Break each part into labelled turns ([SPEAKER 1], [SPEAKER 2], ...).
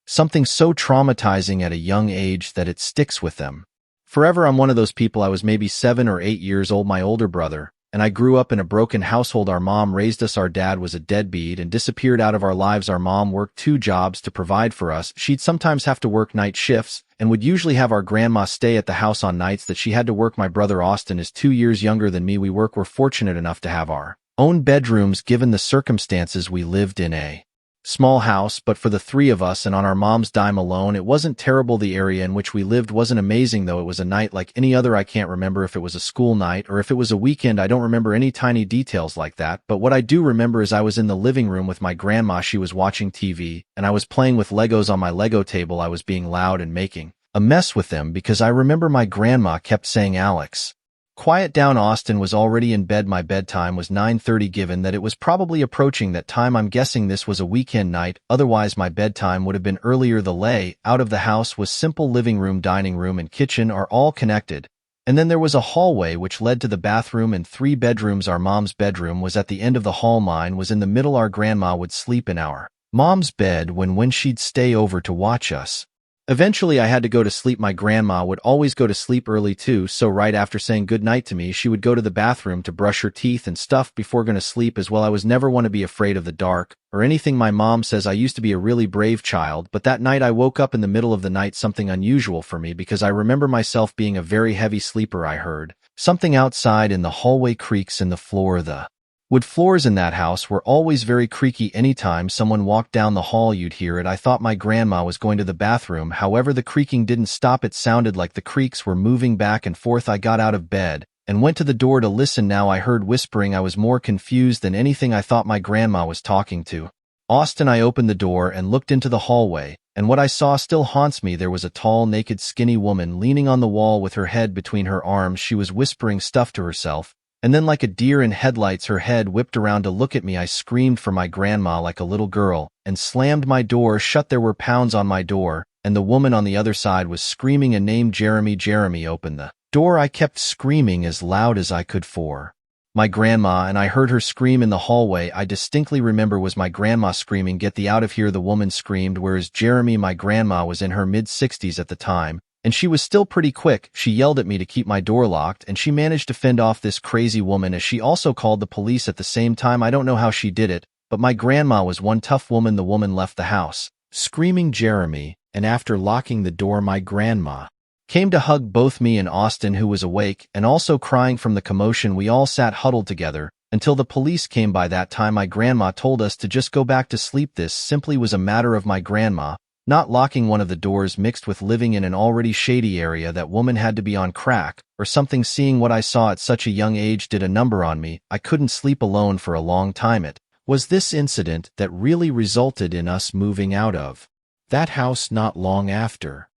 [SPEAKER 1] Something so traumatizing at a young age that it sticks with them. Forever, I'm one of those people. I was maybe 7 or 8 years old, my older brother, and I grew up in a broken household. Our mom raised us. Our dad was a deadbeat and disappeared out of our lives. Our mom worked 2 jobs to provide for us. She'd sometimes have to work night shifts and would usually have our grandma stay at the house on nights that she had to work. My brother Austin is 2 years younger than me. We were fortunate enough to have our own bedrooms given the circumstances. We lived in a small house, but for the 3 of us and on our mom's dime alone, it wasn't terrible. The area in which we lived wasn't amazing, though. It was a night like any other. I can't remember if it was a school night or if it was a weekend. I don't remember any tiny details like that, but what I do remember is I was in the living room with my grandma. She was watching TV, and I was playing with Legos on my Lego table. I was being loud and making a mess with them because I remember my grandma kept saying, "Alex, quiet down." Austin was already in bed. My bedtime was 9:30. Given that it was probably approaching that time, I'm guessing this was a weekend night. Otherwise, my bedtime would have been earlier. The layout of the house was simple. Living room, dining room, and kitchen are all connected. And then there was a hallway which led to the bathroom and 3 bedrooms. Our mom's bedroom was at the end of the hall. Mine was in the middle. Our grandma would sleep in our mom's bed when she'd stay over to watch us. Eventually, I had to go to sleep. My grandma would always go to sleep early too, so right after saying goodnight to me, she would go to the bathroom to brush her teeth and stuff before going to sleep as well. I was never one to be afraid of the dark or anything. My mom says I used to be a really brave child, but that night I woke up in the middle of the night, something unusual for me because I remember myself being a very heavy sleeper. I heard something outside in the hallway, creaks in the floor. The wood floors in that house were always very creaky. Anytime someone walked down the hall, you'd hear it. I thought my grandma was going to the bathroom. However, the creaking didn't stop. It sounded like the creaks were moving back and forth. I got out of bed and went to the door to listen. Now I heard whispering. I was more confused than anything. I thought my grandma was talking to Austin. I opened the door and looked into the hallway, and what I saw still haunts me. There was a tall, naked, skinny woman leaning on the wall with her head between her arms. She was whispering stuff to herself. And then, like a deer in headlights, her head whipped around to look at me. I screamed for my grandma like a little girl and slammed my door shut. There were pounds on my door, and the woman on the other side was screaming a name, "Jeremy, Jeremy, open the door." I kept screaming as loud as I could for my grandma, and I heard her scream in the hallway. I distinctly remember was my grandma screaming, "Get thee out of here." The woman screamed, "Where is Jeremy?" My grandma was in her mid-60s at the time, and she was still pretty quick. She yelled at me to keep my door locked, and she managed to fend off this crazy woman as she also called the police at the same time. I don't know how she did it, but my grandma was one tough woman. The woman left the house, screaming "Jeremy," and after locking the door, my grandma came to hug both me and Austin, who was awake and also crying from the commotion. We all sat huddled together until the police came. By that time, my grandma told us to just go back to sleep. This simply was a matter of my grandma not locking one of the doors, mixed with living in an already shady area. That woman had to be on crack or something. Seeing what I saw at such a young age did a number on me. I couldn't sleep alone for a long time. It was this incident that really resulted in us moving out of that house not long after.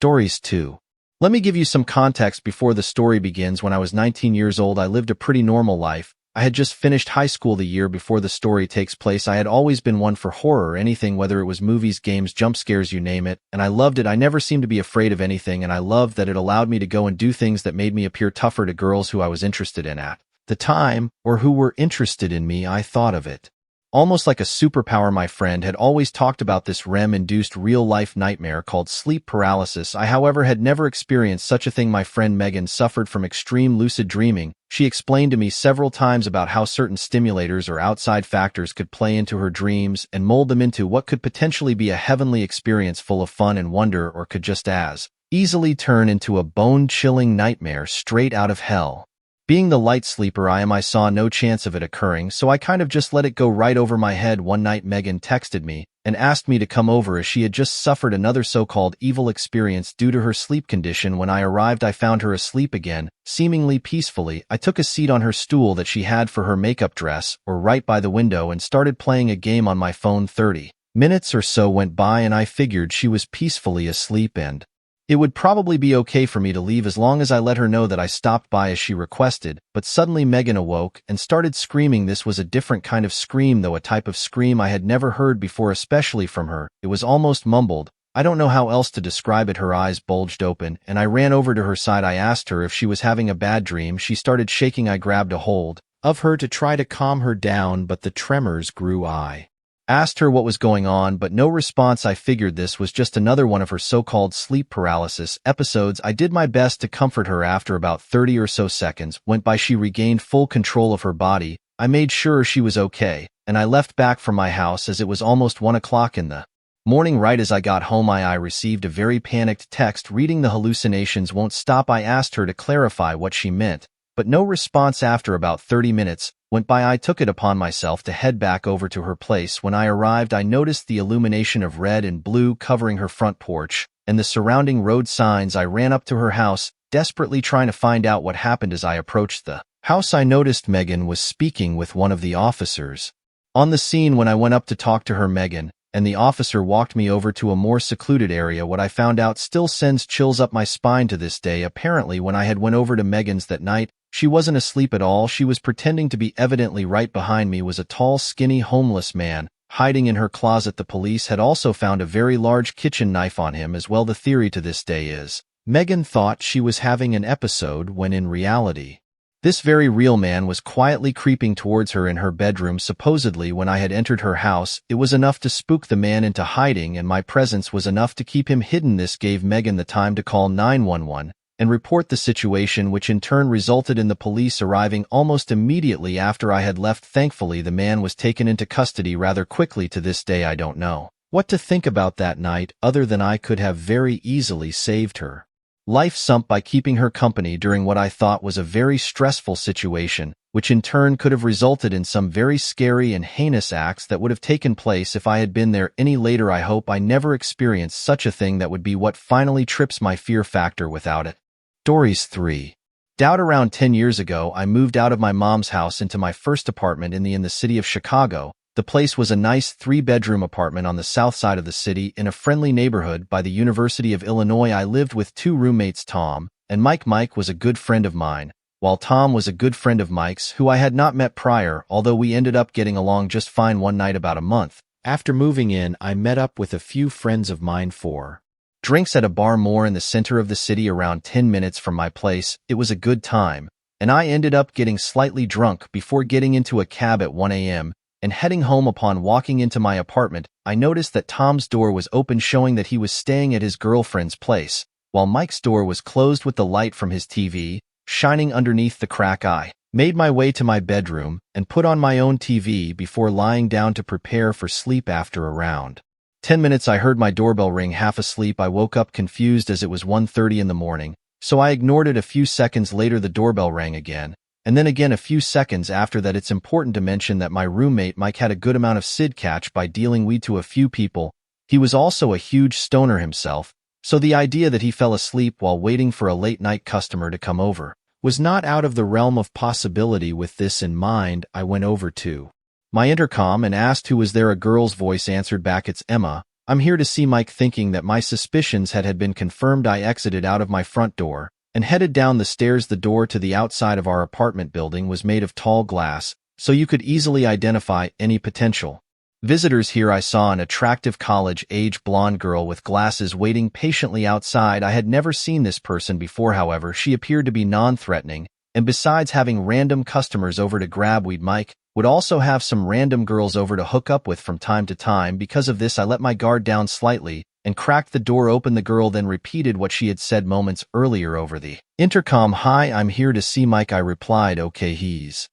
[SPEAKER 1] Stories 2. Let me give you some context before the story begins. When I was 19 years old, I lived a pretty normal life. I had just finished high school the year before the story takes place. I had always been one for horror, anything, whether it was movies, games, jump scares, you name it, and I loved it. I never seemed to be afraid of anything, and I loved that it allowed me to go and do things that made me appear tougher to girls who I was interested in at the time, or who were interested in me. I thought of it almost like a superpower. My friend had always talked about this REM-induced real-life nightmare called sleep paralysis. I, however, had never experienced such a thing. My friend Megan suffered from extreme lucid dreaming. She explained to me several times about how certain stimulators or outside factors could play into her dreams and mold them into what could potentially be a heavenly experience full of fun and wonder, or could just as easily turn into a bone-chilling nightmare straight out of hell. Being the light sleeper I saw no chance of it occurring, so I kind of just let it go right over my head. One night, Megan texted me and asked me to come over as she had just suffered another so-called evil experience due to her sleep condition. When I arrived, I found her asleep again, seemingly peacefully. I took a seat on her stool that she had for her makeup dress, or right by the window, and started playing a game on my phone. 30 minutes or so went by, and I figured she was peacefully asleep and it would probably be okay for me to leave as long as I let her know that I stopped by as she requested. But suddenly Megan awoke and started screaming. This was a different kind of scream, though, a type of scream I had never heard before, especially from her. It was almost mumbled. I don't know how else to describe it. Her eyes bulged open, and I ran over to her side. I asked her if she was having a bad dream. She started shaking. I grabbed a hold of her to try to calm her down, but the tremors grew. I Asked her what was going on, but no response. I figured this was just another one of her so-called sleep paralysis episodes. I did my best to comfort her. After about 30 or so seconds went by, she regained full control of her body. I made sure she was okay, and I left back from my house as it was almost 1 o'clock in the morning. Right as I got home, I received a very panicked text reading the hallucinations won't stop. I asked her to clarify what she meant, but no response. After about 30 minutes went by, I took it upon myself to head back over to her place. When I arrived, I noticed the illumination of red and blue covering her front porch and the surrounding road signs. I ran up to her house, desperately trying to find out what happened. As I approached the house, I noticed Megan was speaking with one of the officers on the scene. When I went up to talk to her, Megan and the officer walked me over to a more secluded area. What I found out still sends chills up my spine to this day. Apparently, when I had went over to Megan's that night, she wasn't asleep at all. She was pretending to be. Evidently, right behind me was a tall, skinny, homeless man hiding in her closet. The police had also found a very large kitchen knife on him as well. The theory to this day is Megan thought she was having an episode when in reality, this very real man was quietly creeping towards her in her bedroom. Supposedly, when I had entered her house, it was enough to spook the man into hiding, and my presence was enough to keep him hidden. This gave Megan the time to call 911 and report the situation, which in turn resulted in the police arriving almost immediately after I had left. Thankfully, the man was taken into custody rather quickly. To this day, I don't know what to think about that night, other than I could have very easily saved her life some by keeping her company during what I thought was a very stressful situation, which in turn could have resulted in some very scary and heinous acts that would have taken place if I had been there any later. I hope I never experienced such a thing. That would be what finally trips my fear factor without it. Stories 3. Doubt. Around 10 years ago, I moved out of my mom's house into my first apartment in the city of Chicago. The place was a nice 3-bedroom apartment on the south side of the city in a friendly neighborhood by the University of Illinois. I lived with 2 roommates, Tom and Mike. Mike was a good friend of mine, while Tom was a good friend of Mike's who I had not met prior, although we ended up getting along just fine. One night about a month after moving in, I met up with a few friends of mine for drinks at a bar more in the center of the city around 10 minutes from my place. It was a good time, and I ended up getting slightly drunk before getting into a cab at 1 a.m. and heading home. Upon walking into my apartment, I noticed that Tom's door was open, showing that he was staying at his girlfriend's place, while Mike's door was closed with the light from his TV shining underneath the crack. I made my way to my bedroom and put on my own TV before lying down to prepare for sleep. After around 10 minutes, I heard my doorbell ring. Half asleep, I woke up confused as it was 1:30 in the morning, so I ignored it. A few seconds later, the doorbell rang again, and then again a few seconds after that. It's important to mention that my roommate Mike had a good amount of Sid catch by dealing weed to a few people. He was also a huge stoner himself, so the idea that he fell asleep while waiting for a late-night customer to come over was not out of the realm of possibility. With this in mind, I went over to my intercom and asked who was there. A girl's voice answered back, "It's Emma. I'm here to see Mike." Thinking that my suspicions had been confirmed, I exited out of my front door and headed down the stairs. The door to the outside of our apartment building was made of tall glass, so you could easily identify any potential visitors. Here I saw an attractive college-age blonde girl with glasses waiting patiently outside. I had never seen this person before, however. She appeared to be non-threatening, and besides having random customers over to grab weed, Mike would also have some random girls over to hook up with from time to time. Because of this, I let my guard down slightly and cracked the door open. The girl then repeated what she had said moments earlier over the intercom. "Hi, I'm here to see Mike." I replied, "Okay, he's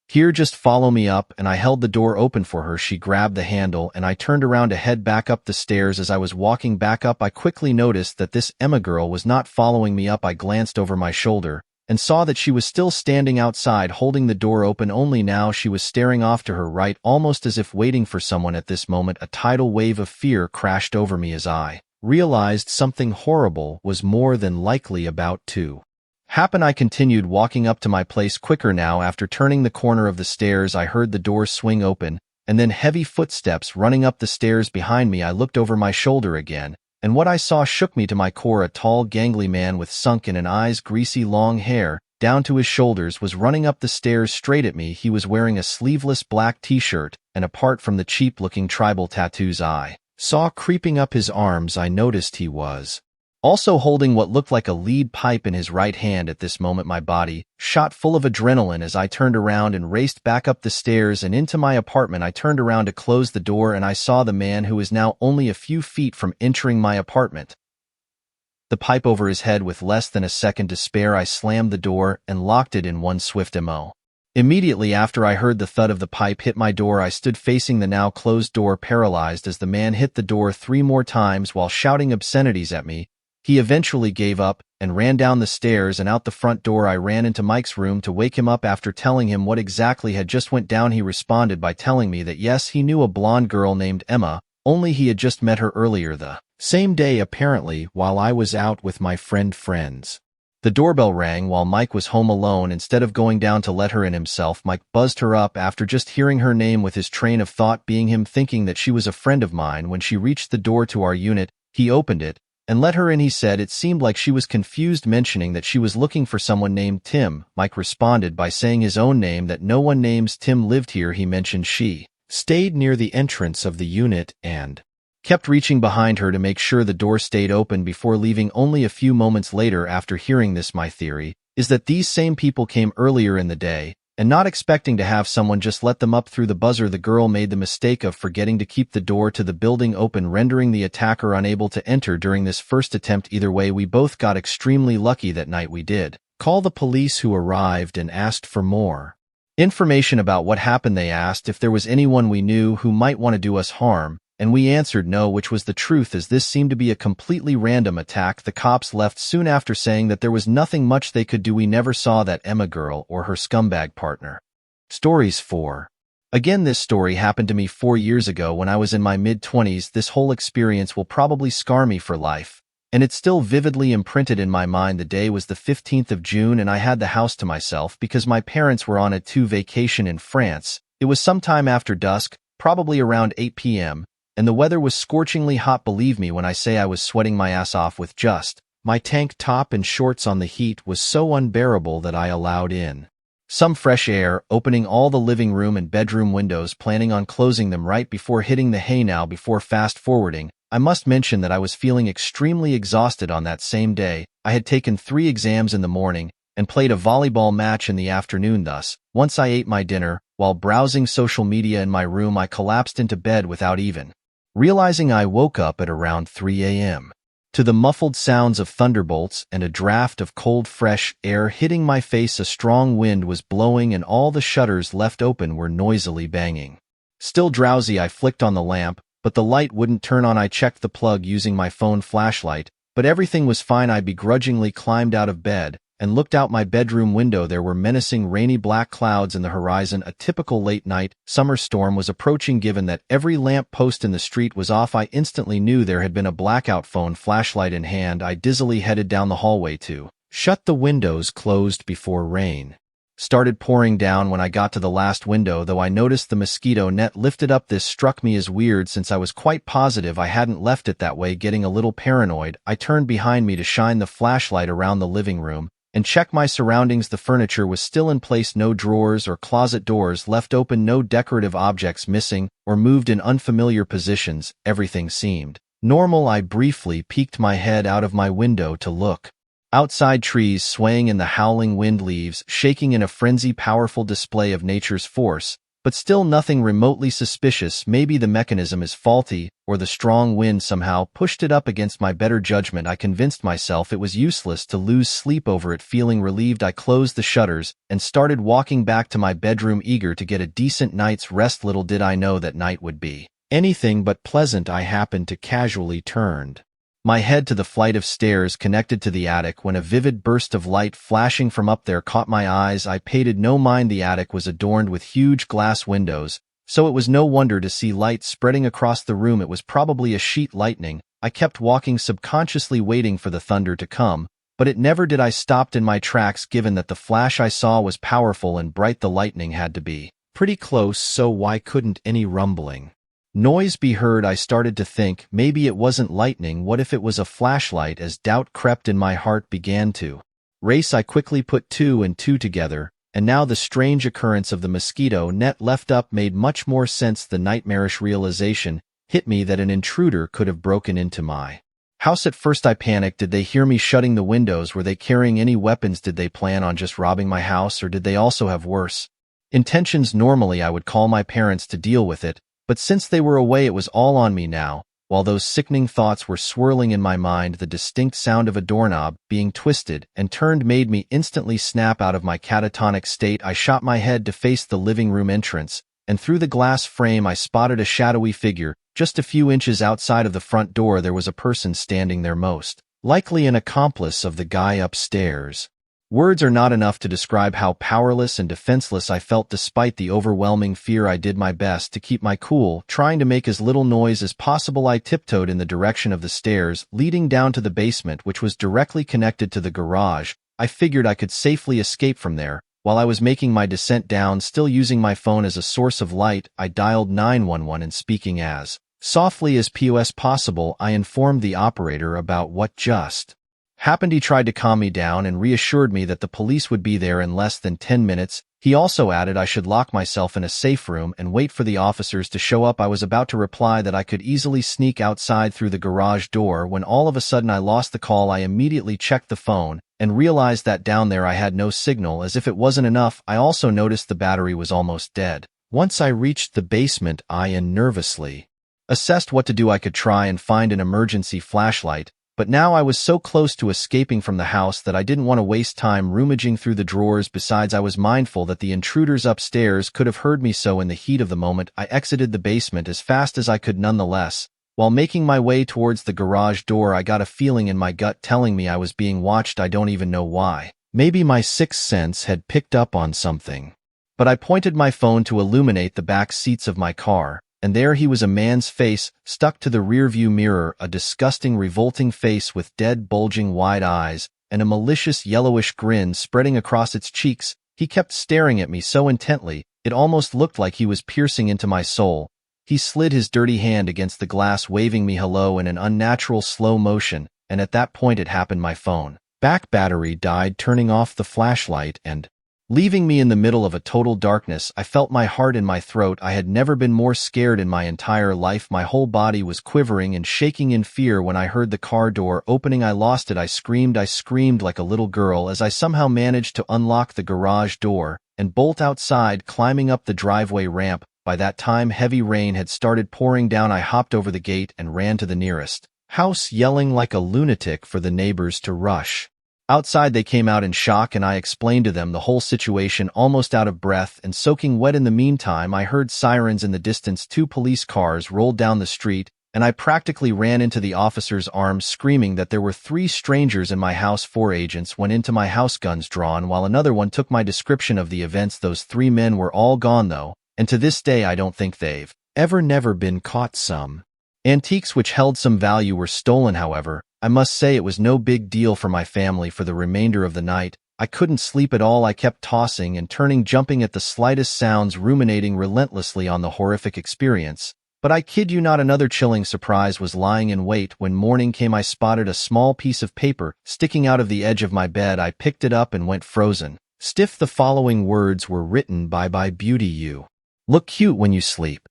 [SPEAKER 1] here, just follow me up," and I held the door open for her. She grabbed the handle, and I turned around to head back up the stairs. As I was walking back up, I quickly noticed that this Emma girl was not following me up. I glanced over my shoulder and saw that she was still standing outside holding the door open, only now she was staring off to her right, almost as if waiting for someone. At this moment, a tidal wave of fear crashed over me as I realized something horrible was more than likely about to happen. I continued walking up to my place quicker now. After turning the corner of the stairs, I heard the door swing open and then heavy footsteps running up the stairs behind me. I looked over my shoulder again, and what I saw shook me to my core. A tall, gangly man with sunken eyes, greasy long hair down to his shoulders, was running up the stairs straight at me. He was wearing a sleeveless black t-shirt, and apart from the cheap-looking tribal tattoos I saw creeping up his arms, I noticed he was also holding what looked like a lead pipe in his right hand. At this moment, my body shot full of adrenaline as I turned around and raced back up the stairs and into my apartment. I turned around to close the door and I saw the man who was now only a few feet from entering my apartment. The pipe over his head. With less than a second to spare, I slammed the door and locked it in one swift mo. Immediately after I heard the thud of the pipe hit my door, I stood facing the now closed door, paralyzed as the man hit the door 3 more times while shouting obscenities at me. He eventually gave up and ran down the stairs and out the front door. I ran into Mike's room to wake him up. After telling him what exactly had just went down, he responded by telling me that yes, he knew a blonde girl named Emma, only he had just met her earlier the same day, apparently, while I was out with my friends. The doorbell rang while Mike was home alone. Instead of going down to let her in himself, Mike buzzed her up after just hearing her name, with his train of thought being him thinking that she was a friend of mine. When she reached the door to our unit, he opened it and let her in. He said it seemed like she was confused, mentioning that she was looking for someone named Tim. Mike responded by saying his own name, that no one named Tim lived here. He mentioned she stayed near the entrance of the unit and kept reaching behind her to make sure the door stayed open before leaving only a few moments later. After hearing this, my theory is that these same people came earlier in the day and, not expecting to have someone just let them up through the buzzer, the girl made the mistake of forgetting to keep the door to the building open, rendering the attacker unable to enter during this first attempt. Either way, we both got extremely lucky that night. We did call the police, who arrived and asked for more information about what happened. They asked if there was anyone we knew who might want to do us harm, and we answered no, which was the truth, as this seemed to be a completely random attack. The cops left soon after, saying that there was nothing much they could do. We never saw that Emma girl or her scumbag partner. Stories 4. Again, this story happened to me 4 years ago when I was in my mid-20s. This whole experience will probably scar me for life, and it's still vividly imprinted in my mind. The day was the 15th of June, and I had the house to myself because my parents were on a vacation in France. It was sometime after dusk, probably around 8 p.m., and the weather was scorchingly hot. Believe me when I say I was sweating my ass off with just my tank top and shorts on. The heat was so unbearable that I allowed in some fresh air, opening all the living room and bedroom windows, planning on closing them right before hitting the hay. Now, before fast forwarding, I must mention that I was feeling extremely exhausted on that same day. I had taken 3 exams in the morning and played a volleyball match in the afternoon. Thus, once I ate my dinner, while browsing social media in my room, I collapsed into bed without even realizing. I woke up at around 3 a.m. to the muffled sounds of thunderbolts and a draft of cold, fresh air hitting my face. A strong wind was blowing and all the shutters left open were noisily banging. Still drowsy, I flicked on the lamp, but the light wouldn't turn on. I checked the plug using my phone flashlight, but everything was fine. I begrudgingly climbed out of bed and looked out my bedroom window. There were menacing rainy black clouds in the horizon. A typical late-night summer storm was approaching. Given that every lamp post in the street was off, I instantly knew there had been a blackout. Phone flashlight in hand, I dizzily headed down the hallway to shut the windows closed before rain started pouring down. When I got to the last window, though, I noticed the mosquito net lifted up. This struck me as weird since I was quite positive I hadn't left it that way. Getting a little paranoid, I turned behind me to shine the flashlight around the living room and check my surroundings. The furniture was still in place, no drawers or closet doors left open, no decorative objects missing or moved in unfamiliar positions. Everything seemed normal. I briefly peeked my head out of my window to look outside. Trees swaying in the howling wind, leaves shaking in a frenzy, powerful display of nature's force, but still nothing remotely suspicious. Maybe the mechanism is faulty, or the strong wind somehow pushed it up. Against my better judgment, I convinced myself it was useless to lose sleep over it. Feeling relieved, I closed the shutters and started walking back to my bedroom, eager to get a decent night's rest. Little did I know that night would be anything but pleasant. I happened to casually turned my head to the flight of stairs connected to the attic when a vivid burst of light flashing from up there caught my eyes. I paid no mind. The attic was adorned with huge glass windows, so it was no wonder to see light spreading across the room. It was probably a sheet lightning. I kept walking, subconsciously waiting for the thunder to come, but it never did. I stopped in my tracks, given that the flash I saw was powerful and bright. The lightning had to be pretty close, so why couldn't any rumbling noise be heard? I started to think maybe it wasn't lightning. What if it was a flashlight? As doubt crept in, my heart began to race. I quickly put 2 and 2 together, and now the strange occurrence of the mosquito net left up made much more sense. The nightmarish realization hit me that an intruder could have broken into my House at first I panicked. Did they hear me shutting the windows? Were they carrying any weapons? Did they plan on just robbing my house, or did they also have worse intentions? Normally I would call my parents to deal with it, but since they were away it was all on me now. While those sickening thoughts were swirling in my mind, the distinct sound of a doorknob being twisted and turned made me instantly snap out of my catatonic state. I shot my head to face the living room entrance, and through the glass frame I spotted a shadowy figure. Just a few inches outside of the front door there was a person standing there, most likely an accomplice of the guy upstairs. Words are not enough to describe how powerless and defenseless I felt. Despite the overwhelming fear, I did my best to keep my cool, trying to make as little noise as possible. I tiptoed in the direction of the stairs leading down to the basement, which was directly connected to the garage. I figured I could safely escape from there. While I was making my descent down, still using my phone as a source of light, I dialed 911 and, speaking as softly as possible, I informed the operator about what just happened. He tried to calm me down and reassured me that the police would be there in less than 10 minutes. He also added I should lock myself in a safe room and wait for the officers to show up. I was about to reply that I could easily sneak outside through the garage door when all of a sudden I lost the call. I immediately checked the phone and realized that down there I had no signal. As if it wasn't enough, I also noticed the battery was almost dead. Once I reached the basement, I nervously assessed what to do. I could try and find an emergency flashlight, but now I was so close to escaping from the house that I didn't want to waste time rummaging through the drawers. Besides, I was mindful that the intruders upstairs could have heard me, so in the heat of the moment, I exited the basement as fast as I could. Nonetheless, while making my way towards the garage door, I got a feeling in my gut telling me I was being watched. I don't even know why. Maybe my sixth sense had picked up on something. But I pointed my phone to illuminate the back seats of my car, and there he was, a man's face stuck to the rearview mirror, a disgusting, revolting face with dead, bulging, wide eyes, and a malicious yellowish grin spreading across its cheeks. He kept staring at me so intently, it almost looked like he was piercing into my soul. He slid his dirty hand against the glass, waving me hello in an unnatural slow motion, and at that point it happened. My phone back battery died, turning off the flashlight and leaving me in the middle of a total darkness. I felt my heart in my throat. I had never been more scared in my entire life. My whole body was quivering and shaking in fear when I heard the car door opening. I lost it. I screamed like a little girl as I somehow managed to unlock the garage door and bolt outside, climbing up the driveway ramp. By that time, heavy rain had started pouring down. I hopped over the gate and ran to the nearest house, yelling like a lunatic for the neighbors to rush outside. They came out in shock, and I explained to them the whole situation, almost out of breath and soaking wet. In the meantime, I heard sirens in the distance. 2 police cars rolled down the street, and I practically ran into the officer's arms, screaming that there were 3 strangers in my house. 4 agents went into my house, guns drawn, while another one took my description of the events. Those 3 men were all gone, though, and to this day I don't think they've never been caught. Some antiques which held some value were stolen, however. I must say it was no big deal for my family. For the remainder of the night, I couldn't sleep at all. I kept tossing and turning, jumping at the slightest sounds, ruminating relentlessly on the horrific experience. But I kid you not, another chilling surprise was lying in wait. When morning came, I spotted a small piece of paper sticking out of the edge of my bed. I picked it up and went frozen stiff. The following words were written: "Bye bye, beauty. You look cute when you sleep."